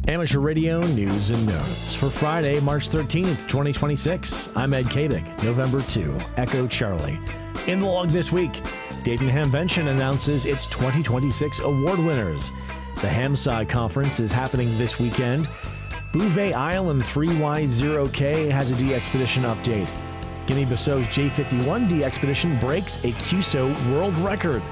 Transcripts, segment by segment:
Amateur Radio News and Notes for Friday, March 13th, 2026. I'm Ed Kabik, November 2, Echo Charlie. In the log this week, Dayton Hamvention announces its 2026 award winners. The HamSci conference is happening this weekend. Bouvet Island 3Y0K has a DXpedition update. Guinea-Bissau's J51 DXpedition breaks a QSO world record.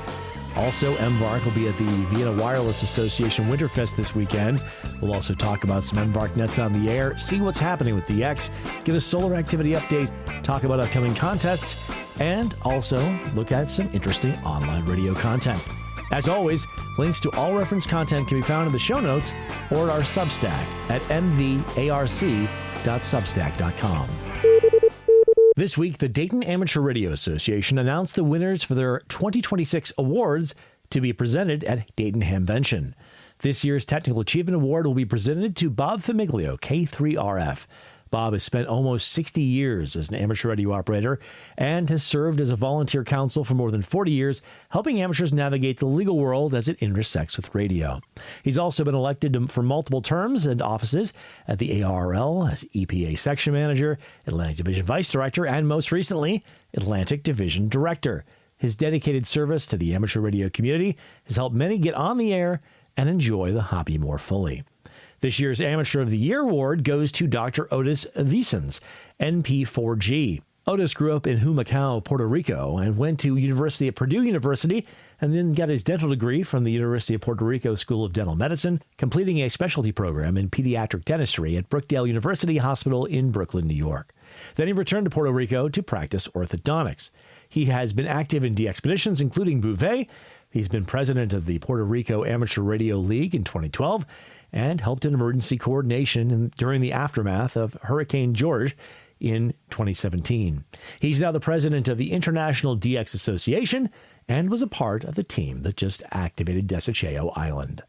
Also, MVARC will be at the Vienna Wireless Association Winterfest this weekend. We'll also talk about some MVARC Nets on the air, see what's happening with DX, get a solar activity update, talk about upcoming contests, and also look at some interesting online radio content. As always, links to all reference content can be found in the show notes or at our Substack at mvarc.substack.com. This week, the Dayton Amateur Radio Association announced the winners for their 2026 awards to be presented at Dayton Hamvention. This year's Technical Achievement Award will be presented to Bob Famiglio K3RF. Bob has spent almost 60 years as an amateur radio operator and has served as a volunteer counsel for more than 40 years, helping amateurs navigate the legal world as it intersects with radio. He's also been elected for multiple terms and offices at the ARRL as EPA Section Manager, Atlantic Division Vice Director, and most recently, Atlantic Division Director. His dedicated service to the amateur radio community has helped many get on the air and enjoy the hobby more fully. This year's Amateur of the Year award goes to Dr. Otis Vicens, NP4G. Otis grew up in Humacao, Puerto Rico, and went to university at Purdue University, and then got his dental degree from the University of Puerto Rico School of Dental Medicine, completing a specialty program in pediatric dentistry at Brookdale University Hospital in Brooklyn, New York. Then he returned to Puerto Rico to practice orthodontics. He has been active in DXpeditions, including Bouvet. He's been president of the Puerto Rico Amateur Radio League in 2012, and helped in emergency coordination during the aftermath of Hurricane George in 2017. He's now the president of the International DX Association and was a part of the team that just activated Desecheo Island.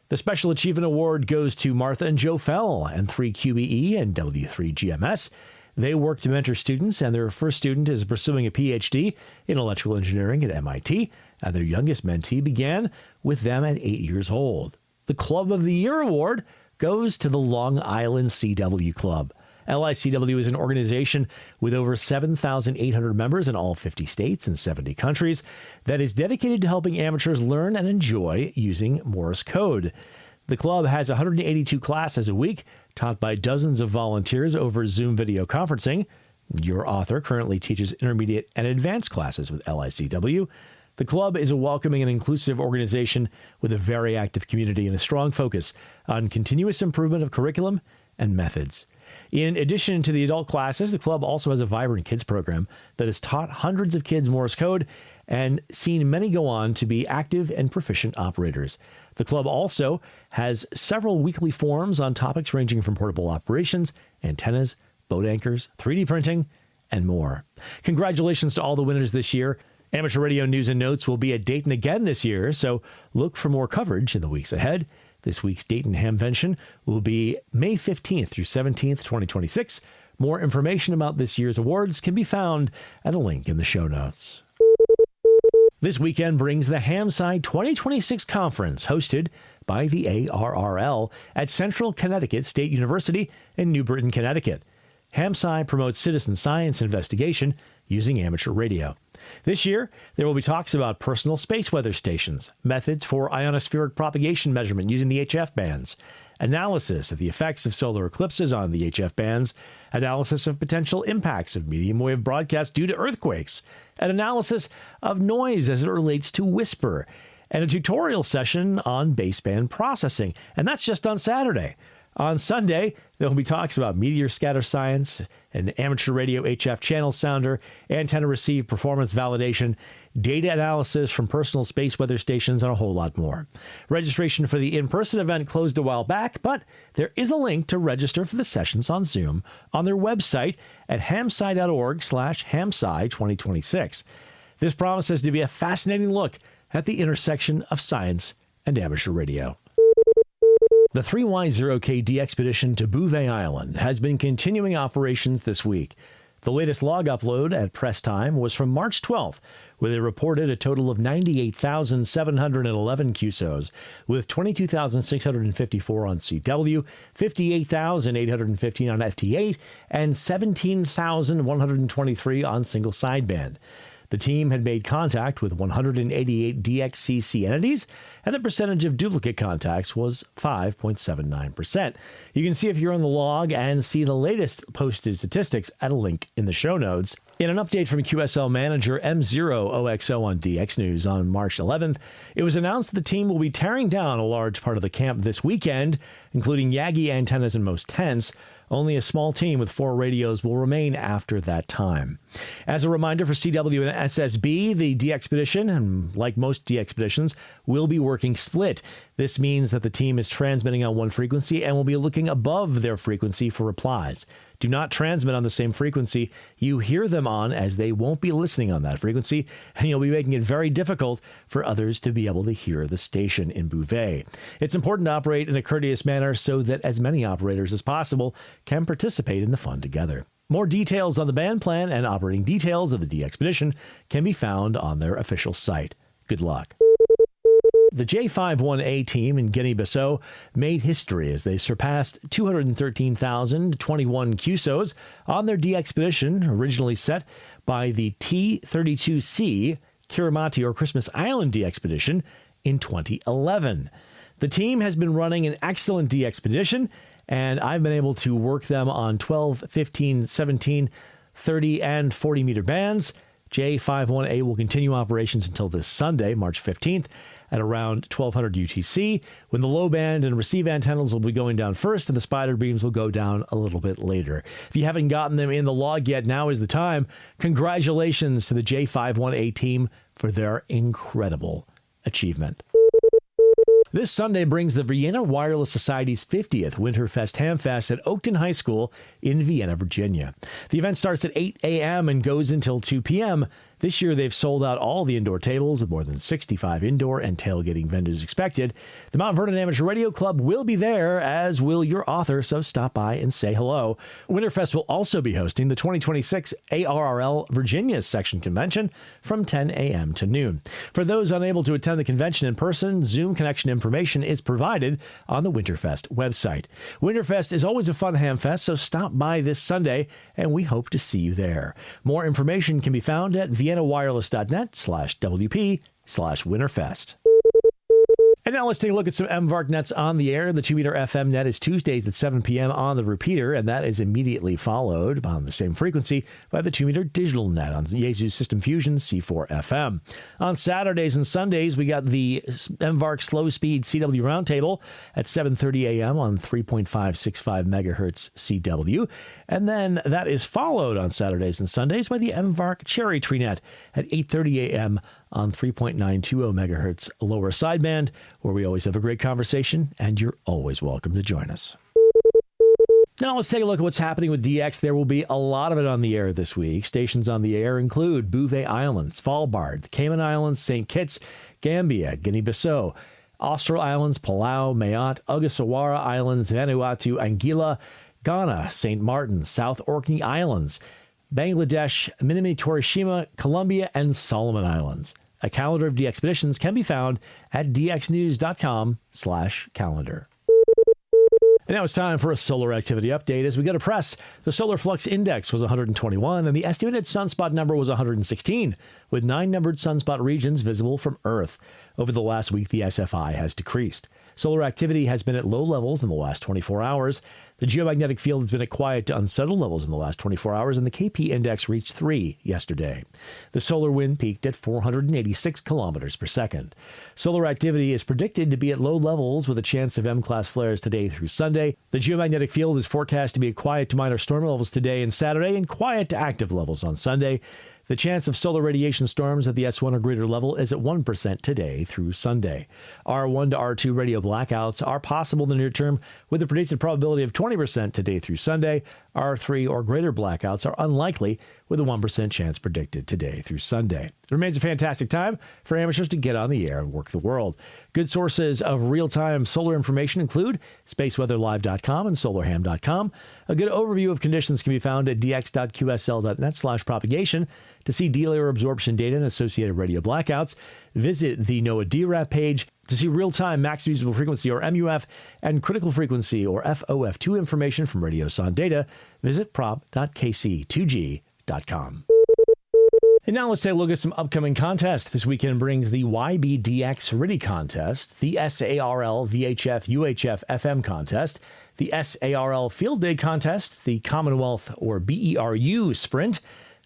The Special Achievement Award goes to Martha and Joe Fell, N3QBE and W3GMS. They work to mentor students, and their first student is pursuing a PhD in electrical engineering at MIT, and their youngest mentee began with them at 8 years old. The Club of the Year Award goes to the Long Island CW Club. LICW is an organization with over 7,800 members in all 50 states and 70 countries that is dedicated to helping amateurs learn and enjoy using Morse code. The club has 182 classes a week, taught by dozens of volunteers over Zoom video conferencing. Your author currently teaches intermediate and advanced classes with LICW. The club is a welcoming and inclusive organization with a very active community and a strong focus on continuous improvement of curriculum and methods. In addition to the adult classes, the club also has a vibrant kids program that has taught hundreds of kids Morse code and seen many go on to be active and proficient operators. The club also has several weekly forums on topics ranging from portable operations, antennas, boat anchors, 3D printing, and more. Congratulations to all the winners this year. Amateur Radio News and Notes will be at Dayton again this year, so look for more coverage in the weeks ahead. This week's Dayton Hamvention will be May 15th through 17th, 2026. More information about this year's awards can be found at a link in the show notes. This weekend brings the HamSci 2026 conference, hosted by the ARRL at Central Connecticut State University in New Britain, Connecticut. HamSci promotes citizen science investigation using amateur radio. This year, there will be talks about personal space weather stations, methods for ionospheric propagation measurement using the HF bands, analysis of the effects of solar eclipses on the HF bands, analysis of potential impacts of medium wave broadcast due to earthquakes, an analysis of noise as it relates to whisper, and a tutorial session on baseband processing. And that's just on Saturday. On Sunday, there will be talks about meteor scatter science, an amateur radio HF channel sounder, antenna receive performance validation, data analysis from personal space weather stations, and a whole lot more. Registration for the in-person event closed a while back, but there is a link to register for the sessions on Zoom on their website at hamsci.org/HamSci 2026. This promises to be a fascinating look at the intersection of science and amateur radio. The 3Y0K DXpedition to Bouvet Island has been continuing operations this week. The latest log upload at press time was from March 12th, where they reported a total of 98,711 QSOs, with 22,654 on CW, 58,815 on FT8, and 17,123 on single sideband. The team had made contact with 188 DXCC entities, and the percentage of duplicate contacts was 5.79%. You can see if you're on the log and see the latest posted statistics at a link in the show notes. In an update from QSL manager M0OXO on DX News on March 11th, it was announced that the team will be tearing down a large part of the camp this weekend, including Yagi antennas and most tents. Only a small team with 4 radios will remain after that time. As a reminder for CW and SSB, the DXpedition, and like most DXpeditions, will be working split. This means that the team is transmitting on one frequency and will be looking above their frequency for replies. Do not transmit on the same frequency you hear them on, as they won't be listening on that frequency, and you'll be making it very difficult for others to be able to hear the station in Bouvet. It's important to operate in a courteous manner so that as many operators as possible can participate in the fun together. More details on the band plan and operating details of the DXpedition can be found on their official site. Good luck. The J51A team in Guinea-Bissau made history as they surpassed 213,021 QSOs on their DXpedition, originally set by the T32C Kirimati or Christmas Island DXpedition in 2011. The team has been running an excellent DXpedition, and I've been able to work them on 12, 15, 17, 30, and 40 meter bands. J51A will continue operations until this Sunday, March 15th, at around 1200 UTC, when the low band and receive antennas will be going down first and the spider beams will go down a little bit later. If you haven't gotten them in the log yet, now is the time. Congratulations to the J51A team for their incredible achievement. This Sunday brings the Vienna Wireless Society's 50th Winterfest HamFest at Oakton High School in Vienna, Virginia. The event starts at 8 a.m. and goes until 2 p.m. This year, they've sold out all the indoor tables with more than 65 indoor and tailgating vendors expected. The Mount Vernon Amateur Radio Club will be there, as will your author, so stop by and say hello. Winterfest will also be hosting the 2026 ARRL Virginia Section Convention from 10 a.m. to noon. For those unable to attend the convention in person, Zoom connection information is provided on the Winterfest website. Winterfest is always a fun hamfest, so stop by this Sunday, and we hope to see you there. More information can be found at viennawireless.net/WP/Winterfest. And now let's take a look at some MVARC Nets on the air. The 2-meter FM net is Tuesdays at 7 p.m. on the repeater, and that is immediately followed on the same frequency by the 2-meter digital net on Yaesu System Fusion C4 FM. On Saturdays and Sundays, we got the MVARC Slow Speed CW Roundtable at 7:30 a.m. on 3.565 megahertz CW. And then that is followed on Saturdays and Sundays by the MVARC Cherry Tree Net at 8:30 a.m. on 3.920 megahertz lower sideband, where we always have a great conversation, and you're always welcome to join us. Now let's take a look at what's happening with DX. There will be a lot of it on the air this week. Stations on the air include Bouvet Islands, Svalbard, the Cayman Islands, St. Kitts, Gambia, Guinea-Bissau, Austral Islands, Palau, Mayotte, Ogasawara Islands, Vanuatu, Anguilla, Ghana, St. Martin, South Orkney Islands, Bangladesh, Minami-Torishima, Colombia, and Solomon Islands. A calendar of DXpeditions can be found at dxnews.com/calendar. And now it's time for a solar activity update. As we go to press, the solar flux index was 121, and the estimated sunspot number was 116, with 9 numbered sunspot regions visible from Earth. Over the last week, the SFI has decreased. Solar activity has been at low levels in the last 24 hours. The geomagnetic field has been at quiet to unsettled levels in the last 24 hours, and the KP index reached 3 yesterday. The solar wind peaked at 486 kilometers per second. Solar activity is predicted to be at low levels with a chance of M-class flares today through Sunday. The geomagnetic field is forecast to be at quiet to minor storm levels today and Saturday, and quiet to active levels on Sunday. The chance of solar radiation storms at the S1 or greater level is at 1% today through Sunday. R1 to R2 radio blackouts are possible in the near term, with a predicted probability of 20% today through Sunday. R3 or greater blackouts are unlikely, with a 1% chance predicted today through Sunday. It remains a fantastic time for amateurs to get on the air and work the world. Good sources of real-time solar information include spaceweatherlive.com and solarham.com. A good overview of conditions can be found at dx.qsl.net/propagation. To see delay absorption data and associated radio blackouts, visit the NOAA DRAP page. To see real-time max usable frequency, or MUF, and critical frequency, or FOF2 information from RadioSonde data, visit prop.kc2g.com. And now let's take a look at some upcoming contests. This weekend brings the YBDX RIDI contest, the SARL VHF UHF FM contest, the SARL Field Day contest, the Commonwealth or BERU Sprint,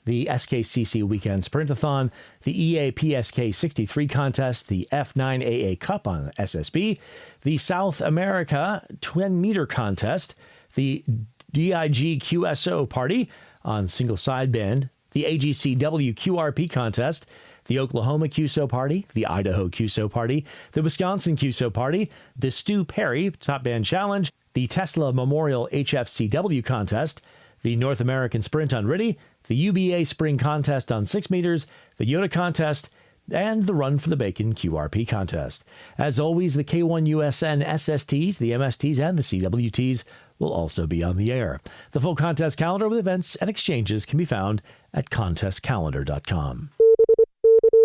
the SKCC Weekend Sprintathon, the EAPSK 63 contest, the F9AA Cup on SSB, the South America 10-meter contest, the DIG QSO Party on single sideband, the AGCW QRP contest, the Oklahoma QSO Party, the Idaho QSO Party, the Wisconsin QSO Party, the Stu Perry Top Band Challenge, the Tesla Memorial HFCW contest, the North American Sprint on RIDI, the UBA Spring Contest on 6 meters, the Yoda Contest, and the Run for the Bacon QRP Contest. As always, the K1USN SSTs, the MSTs, and the CWTs will also be on the air. The full contest calendar with events and exchanges can be found at contestcalendar.com.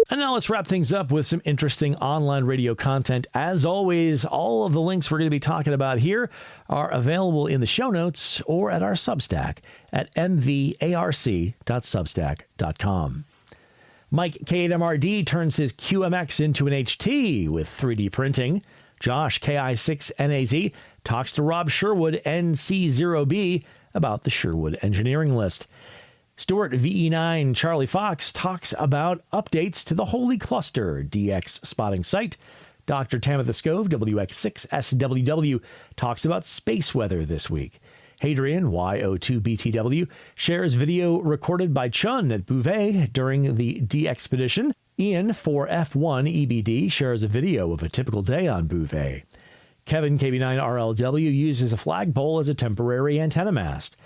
And now let's wrap things up with some interesting online radio content. As always, all of the links we're going to be talking about here are available in the show notes or at our Substack at mvarc.substack.com. Mike K3RF turns his QMX into an HT with 3D printing. Josh KI6NAZ talks to Rob Sherwood NC0B about the Sherwood engineering list. Stuart VE9 Charlie Fox talks about updates to the Holy Cluster DX spotting site. Dr. Tamitha Skove WX6SWW talks about space weather this week. Hadrian YO2BTW shares video recorded by Chun at Bouvet during the DXpedition. Ian 4F1EBD shares a video of a typical day on Bouvet. Kevin KB9RLW uses a flagpole as a temporary antenna mast.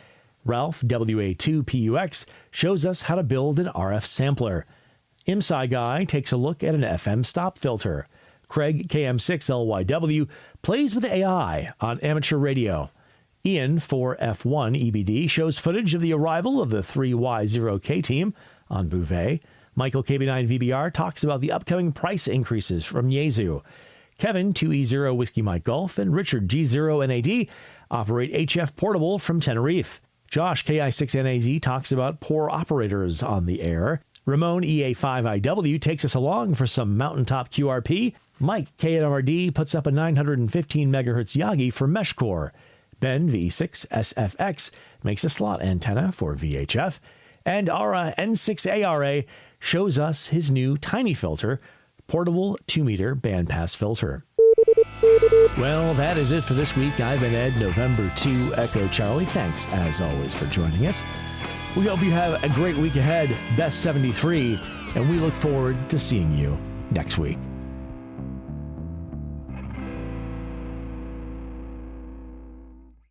Ralph WA2PUX shows us how to build an RF sampler. MSci Guy takes a look at an FM stop filter. Craig KM6LYW plays with AI on amateur radio. Ian 4F1EBD shows footage of the arrival of the 3Y0K team on Bouvet. Michael KB9VBR talks about the upcoming price increases from Yaesu. Kevin 2E0 Whiskey Mike Golf and Richard G0NAD operate HF Portable from Tenerife. Josh KI6NAZ talks about poor operators on the air. Ramon EA5IW takes us along for some mountaintop QRP. Mike KNRD puts up a 915 MHz Yagi for MeshCore. Ben V6SFX makes a slot antenna for VHF. And Ara N6ARA shows us his new tiny filter, portable 2-meter bandpass filter. Well, that is it for this week. I've been Ed, November 2 Echo Charlie. Thanks, as always, for joining us. We hope you have a great week ahead, best 73, and we look forward to seeing you next week.